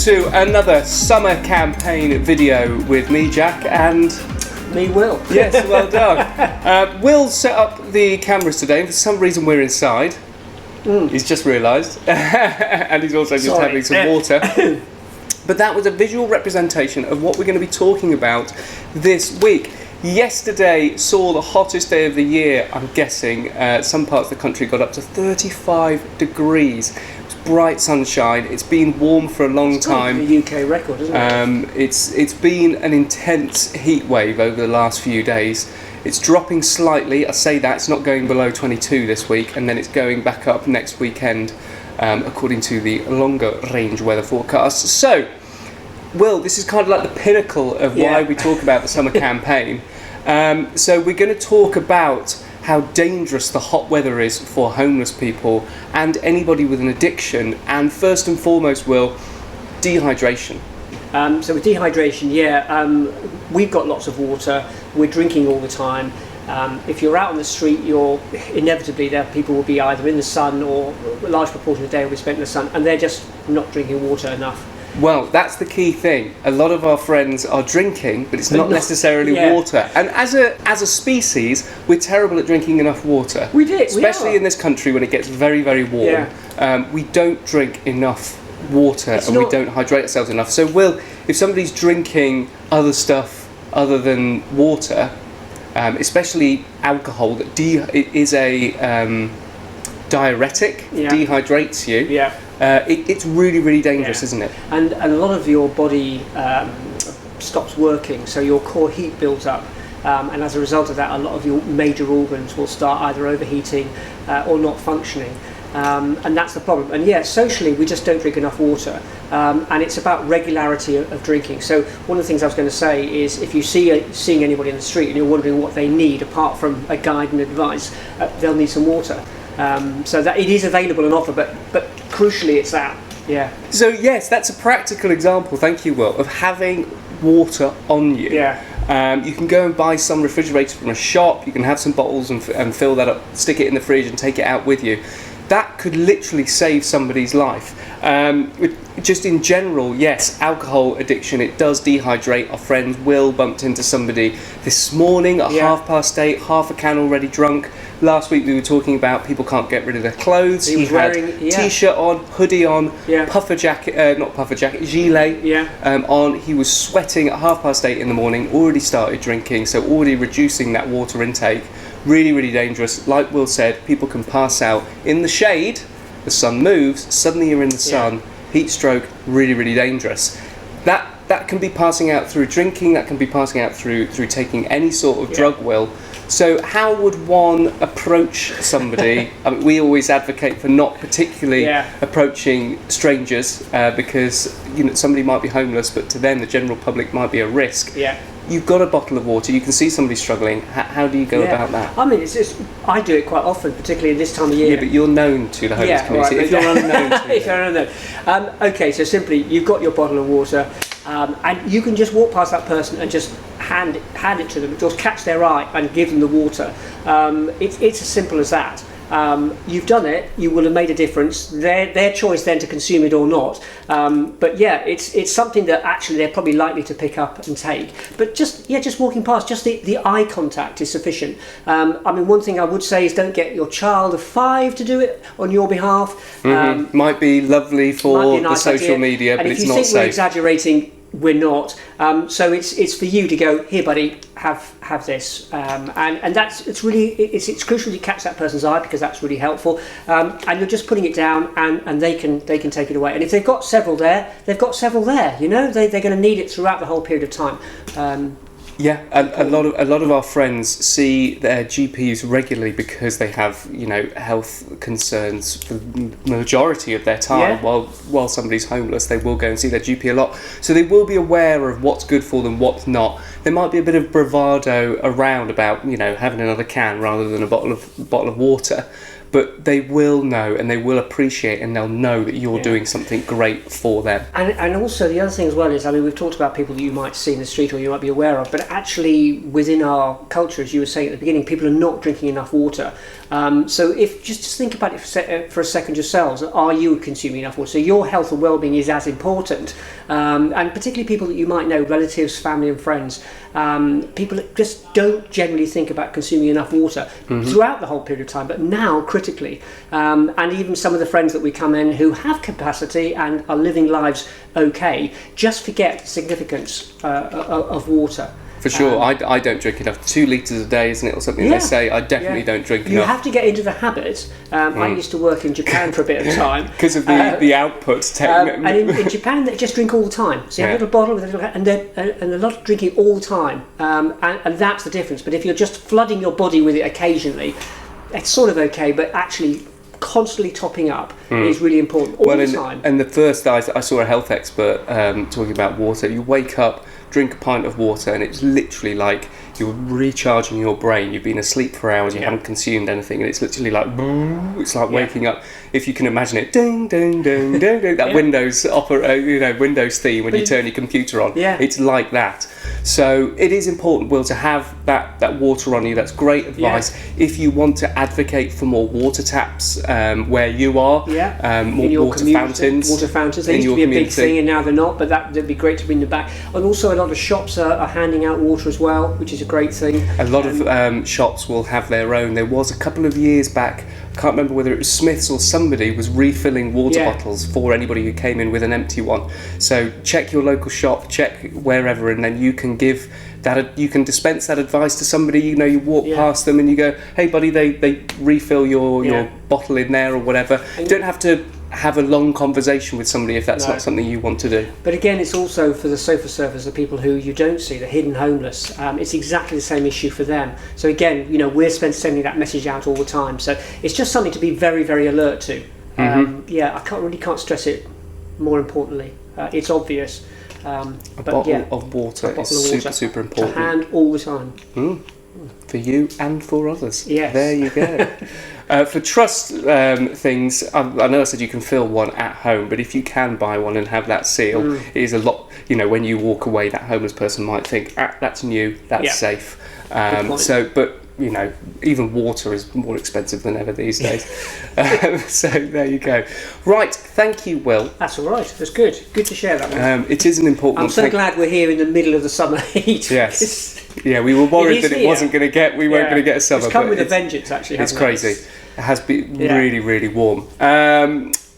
to another summer campaign video with me, Jack, and me, Will. Yes, well done. Will set up the cameras today, and for some reason we're inside. He's just realised, and he's also just having some water. But that was a visual representation of what we're going to be talking about this week. Yesterday saw the hottest day of the year, I'm guessing. Some parts of the country got up to 35 degrees. It was bright sunshine. It's been warm for a long time. It's the UK record, isn't it? It's been an intense heat wave over the last few days. It's dropping slightly. I say that, it's not going below 22 this week, and then it's going back up next weekend, according to the longer range weather forecasts. So, Will, this is kind of like the pinnacle of why we talk about the summer campaign. So we're going to talk about how dangerous the hot weather is for homeless people and anybody with an addiction, and first and foremost, Will, dehydration. So with dehydration, we've got lots of water, we're drinking all the time. If you're out on the street, inevitably people will be either in the sun, or a large proportion of the day will be spent in the sun, and they're just not drinking water enough. Well, that's the key thing. A lot of our friends are drinking, but it's not necessarily water. And as a species, we're terrible at drinking enough water. Especially in this country when it gets very, very warm. We don't drink enough water, we don't hydrate ourselves enough. So, Will, if somebody's drinking other stuff other than water, especially alcohol, that is a diuretic, dehydrates you. It's really, really dangerous, isn't it? And a lot of your body stops working, so your core heat builds up, and as a result of that, a lot of your major organs will start either overheating or not functioning. And that's the problem. And socially, we just don't drink enough water, and it's about regularity of drinking. So one of the things I was going to say is, if you seeing anybody in the street and you're wondering what they need apart from a guide and advice, they'll need some water. So that it is available and offer, but crucially it's that. So yes, that's a practical example, thank you, Will, of having water on you. You can go and buy some refrigerator from a shop, you can have some bottles and fill that up, stick it in the fridge and take it out with you. That could literally save somebody's life. Just in general, yes, alcohol addiction, it does dehydrate. Our friend Will bumped into somebody this morning at 8:30, half a can already drunk. Last week we were talking about people can't get rid of their clothes. He was wearing t-shirt on, hoodie on, gilet on. He was sweating at 8:30 in the morning, already started drinking, so already reducing that water intake. Really, really dangerous. Like Will said, people can pass out in the shade. The sun moves, suddenly you're in the sun. Heat stroke, really, really dangerous. That can be passing out through drinking. That can be passing out through taking any sort of drug, Will. So how would one approach somebody? I mean, we always advocate for not particularly approaching strangers because somebody might be homeless, but to them the general public might be a risk. You've got a bottle of water, you can see somebody struggling. How do you go about that? I mean, I do it quite often, particularly this time of year. Yeah, but you're known to the homeless community. Right, if you're unknown to if you're unknown. Okay, so simply, you've got your bottle of water, and you can just walk past that person and just hand it to them, just catch their eye and give them the water. It's as simple as that. You've done it, you will have made a difference. Their choice then to consume it or not. But it's something that actually they're probably likely to pick up and take. But just walking past, just the eye contact is sufficient. I mean, one thing I would say is don't get your child of 5 to do it on your behalf. Might be lovely for the social media, but it's not safe. And if you think we're exaggerating, we're not. So it's for you to go, here, buddy, have this, and it's crucial you catch that person's eye, because that's really helpful. And you're just putting it down, and they can take it away. And if they've got several there, they've got several there. They're going to need it throughout the whole period of time. A lot of our friends see their GPs regularly because they have health concerns for the majority of their time. While somebody's homeless, they will go and see their GP a lot, so they will be aware of what's good for them, what's not. There might be a bit of bravado around about having another can rather than a bottle of water, but they will know and they will appreciate and they'll know that you're doing something great for them. And also the other thing as well is, I mean, we've talked about people that you might see in the street or you might be aware of, but actually within our culture, as you were saying at the beginning, people are not drinking enough water. So if just think about it for a second yourselves, are you consuming enough water? So your health and well-being is as important, and particularly people that you might know, relatives, family and friends, people that just don't generally think about consuming enough water throughout the whole period of time, but now critically, and even some of the friends that we come in who have capacity and are living lives okay, just forget the significance of water. For sure, I don't drink enough. 2 litres a day, isn't it, or something they say? I definitely don't drink enough. You have to get into the habit. I used to work in Japan for a bit of time. Because of the output. And in Japan, they just drink all the time. So you have a little bottle with a little, and a lot of drinking all the time. And that's the difference. But if you're just flooding your body with it occasionally, it's sort of okay, but actually constantly topping up is really important all the time. And the first, I saw a health expert talking about water. You wake up, drink a pint of water, and it's literally like you're recharging your brain. You've been asleep for hours, you haven't consumed anything, and it's literally like, it's like waking up. If you can imagine it, ding, ding, ding, ding, ding, that Windows Windows theme when you turn your computer on. It's like that. So it is important, Will, to have that water on you. That's great advice. If you want to advocate for more water taps where you are, more water fountains. Water fountains, they used to be a big thing and now they're not, but that'd be great to bring them back. And also a lot of shops are handing out water as well, which is a great thing. A lot of shops will have their own. There was a couple of years back, I can't remember whether it was Smith's or somebody was refilling water bottles for anybody who came in with an empty one. So check your local shop, check wherever, and then you can give that, you can dispense that advice to somebody. You walk past them and you go, hey buddy, they refill your bottle in there or whatever. You don't have to have a long conversation with somebody if that's not something you want to do. But again, it's also for the sofa surfers, the people who you don't see, the hidden homeless. It's exactly the same issue for them. So again, we're sending that message out all the time. So it's just something to be very, very alert to. I can't stress it more importantly. It's obvious. A bottle of water is super important. To hand all the time. For you and for others. Yes. There you go. For trust things, I know I said you can fill one at home, but if you can buy one and have that seal, it is a lot. When you walk away, that homeless person might think, that's new, that's safe. But even water is more expensive than ever these days. So there you go. Right, thank you, Will. That's all right. That's good. Good to share that one. It is an important one. I'm so glad we're here in the middle of the summer heat. Yes. Yeah, we were worried that it wasn't going to get. We weren't going to get a summer. It's come with a vengeance, actually. It's crazy. It has been really, really warm.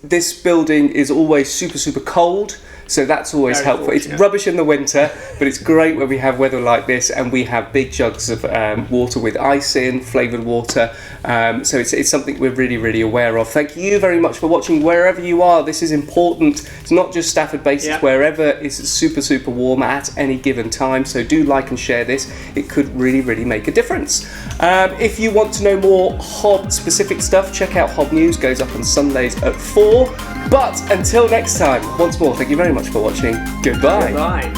This building is always super, super cold. So that's always helpful. It's rubbish in the winter, but it's great when we have weather like this and we have big jugs of water with ice in, flavoured water. So it's something we're really, really aware of. Thank you very much for watching wherever you are. This is important. It's not just Stafford based, it's wherever it's super, super warm at any given time. So do like and share this. It could really, really make a difference. If you want to know more Hob specific stuff, check out Hob News. Goes up on Sundays at 4. But until next time, once more, thank you very much for watching. Goodbye. Goodbye.